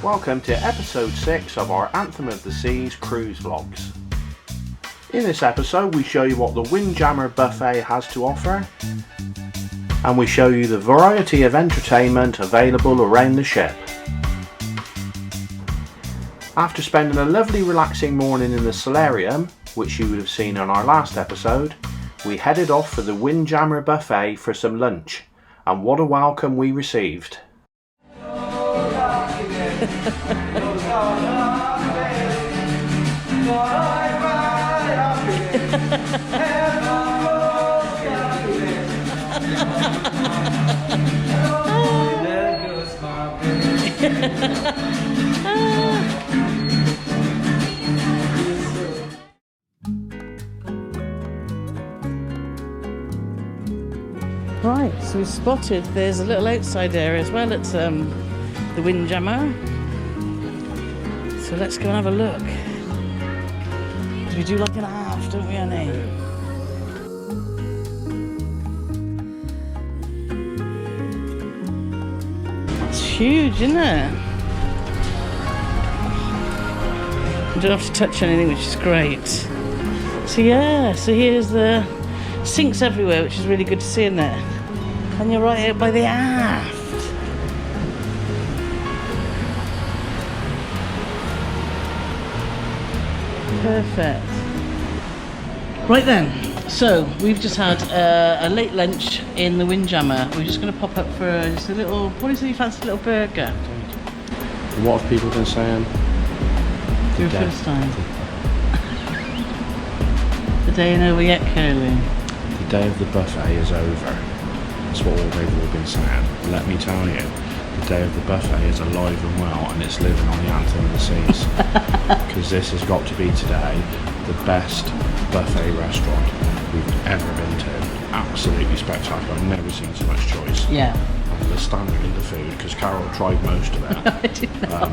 Welcome to episode 6 of our Anthem of the Seas cruise vlogs. In this episode we show you what the Windjammer Buffet has to offer, and we show you the variety of entertainment available around the ship. After spending a lovely relaxing morning in the solarium, which you would have seen on our last episode, we headed off for the Windjammer Buffet for some lunch, and what a welcome we received. Right, so we've spotted there's a little outside area as well. It's the Windjammer. So let's go and have a look. 'Cause we do like an half, don't we, Annie? It's huge, isn't it? You don't have to touch anything, which is great. So yeah, so here's the sinks everywhere, which is really good to see, isn't it? And you're right out by the aft. Perfect. Right then, so we've just had a late lunch in the Windjammer. We're just going to pop up for just a little, what do you say, you fancy a little burger? And what have people been saying? For your first time. The day ain't over yet, Carole. The day of the buffet is over. That's what they've all been saying. Let me tell you, the day of the buffet is alive and well, and it's living on the Anthem of the Seas. Because this has got to be today the best buffet restaurant we've ever been to. Absolutely spectacular. I've never seen so much choice. Yeah. And the standard of the food, because Carole tried most of it, I did not.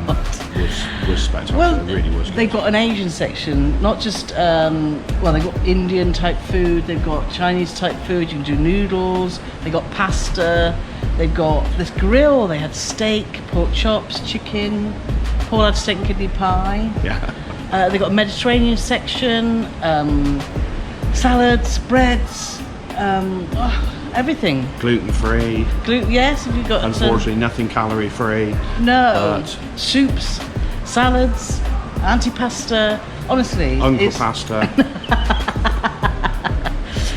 was spectacular. Well, it really was good. They've got an Asian section, not just, well, they've got Indian type food, they've got Chinese type food, you can do noodles, they've got pasta, they've got this grill, they had steak, pork chops, chicken, Paul had steak and kidney pie. Yeah. They've got a Mediterranean section, salads, breads, everything. Gluten free. Yes, if you've got Unfortunately, nothing calorie free. No. Soups, salads, antipasta. Honestly, Uncle Pasta.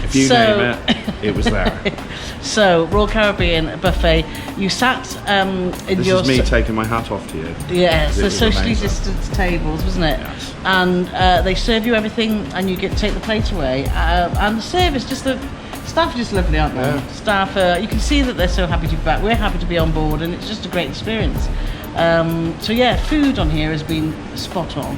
If you name it, it was there. So, Royal Caribbean Buffet. You sat in this your... is me taking my hat off to you. Yes, the socially amazing. distanced tables, wasn't it? Yes. And they serve you everything, and you get to take the plate away. And the service, just the staff are just lovely, aren't they? Yeah. Staff, you can see that they're so happy to be back. We're happy to be on board, and it's just a great experience. So yeah, food on here has been spot on.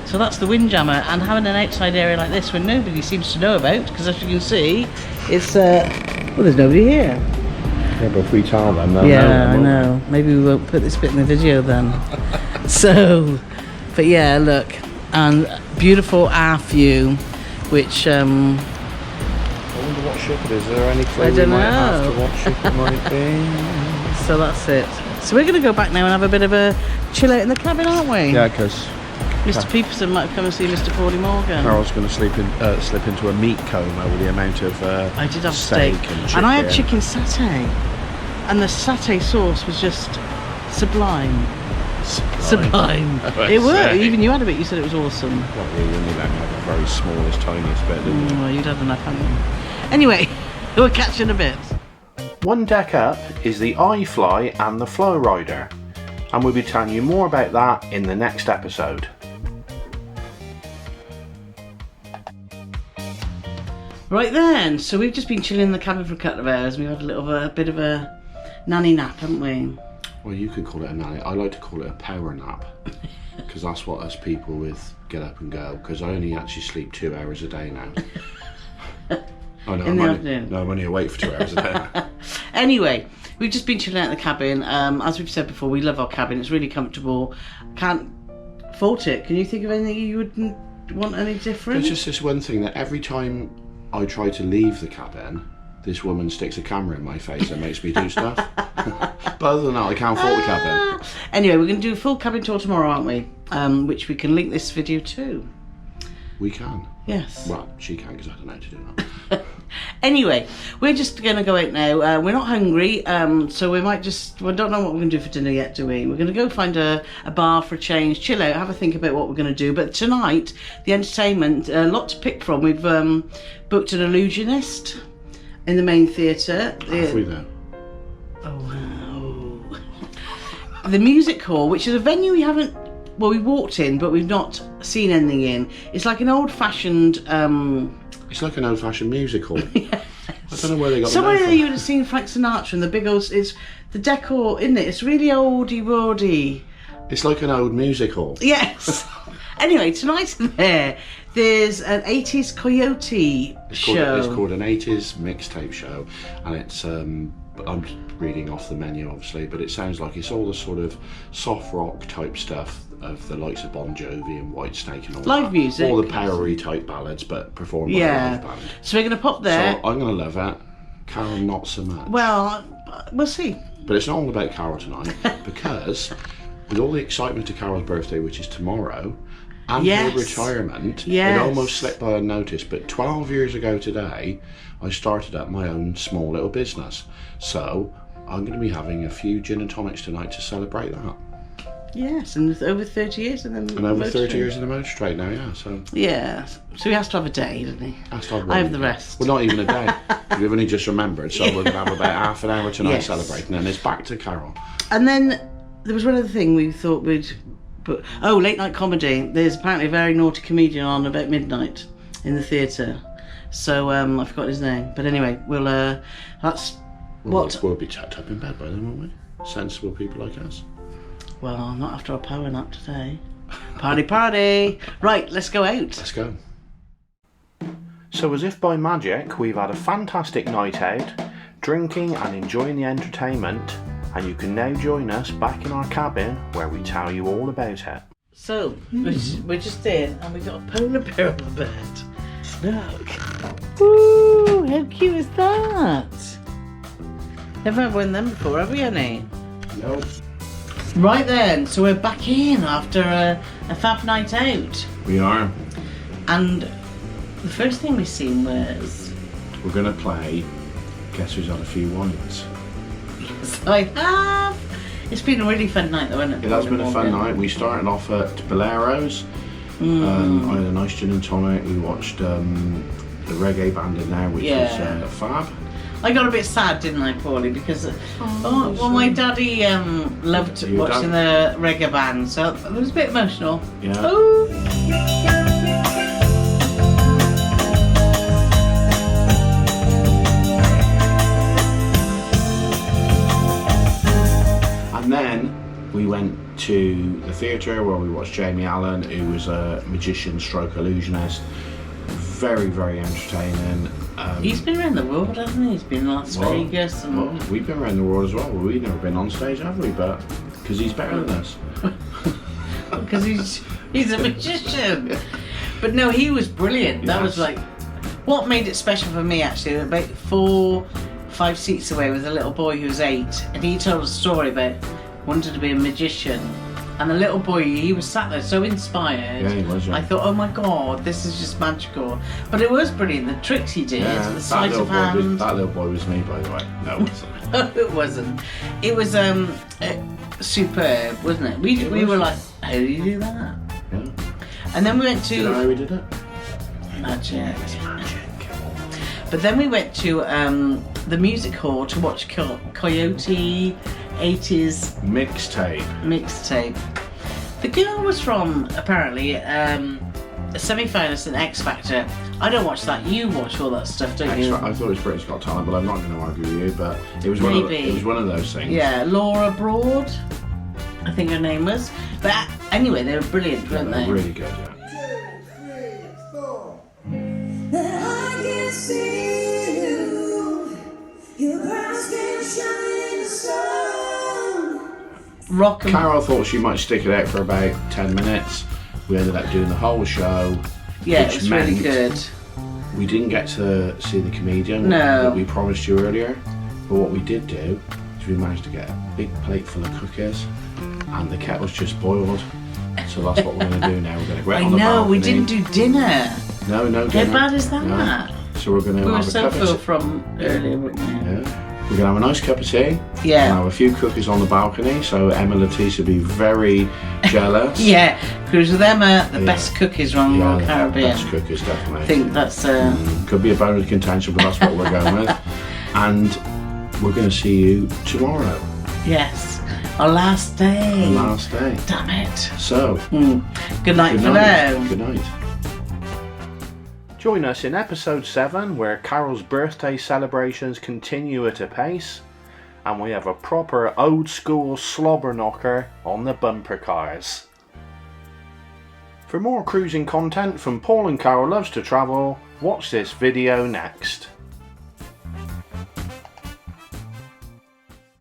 So that's the Windjammer, and having an outside area like this where nobody seems to know about, because as you can see, it's well, there's nobody here. Yeah, but if we tell them, they'll Yeah, I know. Maybe we won't put this bit in the video then. So, but yeah, look, and beautiful aft view, which I wonder what ship it is. Is there any clue I we don't might have know. to what ship it might be? so that's it. So we're going to go back now and have a bit of a chill out in the cabin, aren't we? Yeah, because Mr. Peterson might come and see Mr. Paulie Morgan. Carole's going to slip into a meat coma with the amount of I did have steak steak, and chicken. and I had chicken satay, and the satay sauce was just sublime. Sublime. It worked. Even you had a bit. You said it was awesome. Not really, only let me have the very smallest, tiniest bit, didn't you? Well, you'd had enough, hadn't you? Anyway, we'll catch you in a bit. One deck up is the iFly and the Flow Rider, and we'll be telling you more about that in the next episode. Right then, so we've just been chilling in the cabin for a couple of hours. We've had a bit of a nanny nap, haven't we? Well, you could call it a nanny. I like to call it a power nap, because that's what us people with get up and go. Because I only actually sleep 2 hours a day now. Oh no, In the afternoon. I'm only awake for 2 hours a day now. Anyway, we've just been chilling out in the cabin. As we've said before, we love our cabin. It's really comfortable. Can't fault it. Can you think of anything you wouldn't want any different? There's just this one thing that every time I try to leave the cabin, this woman sticks a camera in my face and makes me do stuff. But other than that, I can't fault the cabin. Anyway, we're going to do a full cabin tour tomorrow, aren't we? Which we can link this video to. We can. Yes. Well, she can because I don't know how to do that. Anyway, we're just going to go out now. We're not hungry, so we might just... We don't know what we're going to do for dinner yet, do we? We're going to go find a bar for a change, chill out, have a think about what we're going to do. But tonight, the entertainment, a lot to pick from. We've booked an illusionist in the main theatre. Have we though? Oh, wow. The music hall, which is a venue we haven't... Well, we walked in, but we've not seen anything in. It's like an old-fashioned... It's like an old-fashioned musical. Yes. I don't know where they got somewhere the name there you from. would have seen Frank Sinatra and the big old... It's the decor, isn't it? It's really oldie-worldy. It's like an old musical. Yes. Anyway, tonight there's an 80s Coyote show. It's called an 80s mixtape show, and it's I'm reading off the menu obviously, but it sounds like it's all the sort of soft rock type stuff of the likes of Bon Jovi and Whitesnake and all Live that. music. All the powery type ballads, but performed by a live band. So we're going to pop there. So I'm going to love it. Carole, not so much. Well, we'll see. But it's not all about Carole tonight, because with all the excitement to Carole's birthday, which is tomorrow, and her retirement, it almost slipped by unnoticed, but 12 years ago today, I started up my own small little business. So I'm going to be having a few gin and tonics tonight to celebrate that. Yes, and over 30 years in the And over 30 years in the motor trade now, yeah. So yeah, so he has to have a day, doesn't he? Has to have I have the rest. Well, not even a day. We've only just remembered, so we're going to have about half an hour tonight celebrating, and it's back to Carole. And then there was one other thing we thought we'd put. Oh, late night comedy. There's apparently a very naughty comedian on about midnight in the theatre. So I forgot his name, but anyway, we'll. That's what. We'll be tucked up in bed by then, won't we? Sensible people like us. Well, not after our power nap today. Party, party! Right, let's go out. Let's go. So as if by magic, we've had a fantastic night out, drinking and enjoying the entertainment, and you can now join us back in our cabin where we tell you all about it. So, we're just in and we've got a polar bear on the bed. Look. Ooh, how cute is that? Never had one of them before, have we, Annie? Nope. Right then, so we're back in after a fab night out. We are. And the first thing we seen was... We're going to play Guess Who's Had a Few Wines. Yes, I have. It's been a really fun night though, hasn't it? It has been a fun night. We started off at Bolero's. I had a nice gin and tonic. We watched the reggae band in there, which was fab. I got a bit sad, didn't I, Paulie? Because my daddy loved watching the reggae band, so it was a bit emotional. Yeah. Oh. And then we went to the theatre where we watched Jamie Allen, who was a magician stroke illusionist. Very, very entertaining. He's been around the world, hasn't he? He's been in Las Vegas. And... Well, we've been around the world as well. We've never been on stage, have we? But because he's better than us. Because he's a magician. But no, he was brilliant. That was like what made it special for me. Actually, about 4-5 seats away was a little boy who was 8, and he told a story about wanting to be a magician. And the little boy, he was sat there so inspired. Yeah, he was, yeah. I thought, oh my god, this is just magical. But it was brilliant, the tricks he did, the sleight of hand. That little boy was me, by the way. No, it wasn't. No, it wasn't. It was superb, wasn't it? We were like, how do you do that? Yeah. And then we went to... Do you know how we did it? Magic. But then we went to the music hall to watch Coyote 80s mixtape. The girl was from, apparently, a semi-finalist in X Factor. I don't watch that. You watch all that stuff, don't you? I thought it was Britain's Got Talent, but I'm not going to argue with you. But it was one of those things. Yeah, Laura Broad, I think her name was. But anyway, they were brilliant, weren't they? Really good, yeah. 2, 3, 4. I can see you. Your eyes can shine in the sun. Rock and... Carole thought she might stick it out for about 10 minutes. We ended up doing the whole show. Yeah, it was really good. We didn't get to see the comedian No. that we promised you earlier, but what we did do is we managed to get a big plate full of cookies, and the kettle's just boiled. So that's what we're going to do now. We're going to go out I on the know, balcony. we didn't do dinner. No How dinner. bad is that? No. So we're going to We were have a so cup full of from earlier, weren't we? yeah. We're going to have a nice cup of tea. Yeah. And have a few cookies on the balcony. So Emma Lettice will be very jealous. Yeah, because with Emma, the Yeah. best cookies are on Royal Yeah, Caribbean. best cookies, definitely. I think that's Could be a bone of contention, but that's what we're going with. And we're going to see you tomorrow. yes, our last day. The last day. Damn it. So, Good night for now. Good night. Join us in episode 7, where Carole's birthday celebrations continue at a pace, and we have a proper old school slobber knocker on the bumper cars. For more cruising content from Paul and Carole Loves to Travel, watch this video next.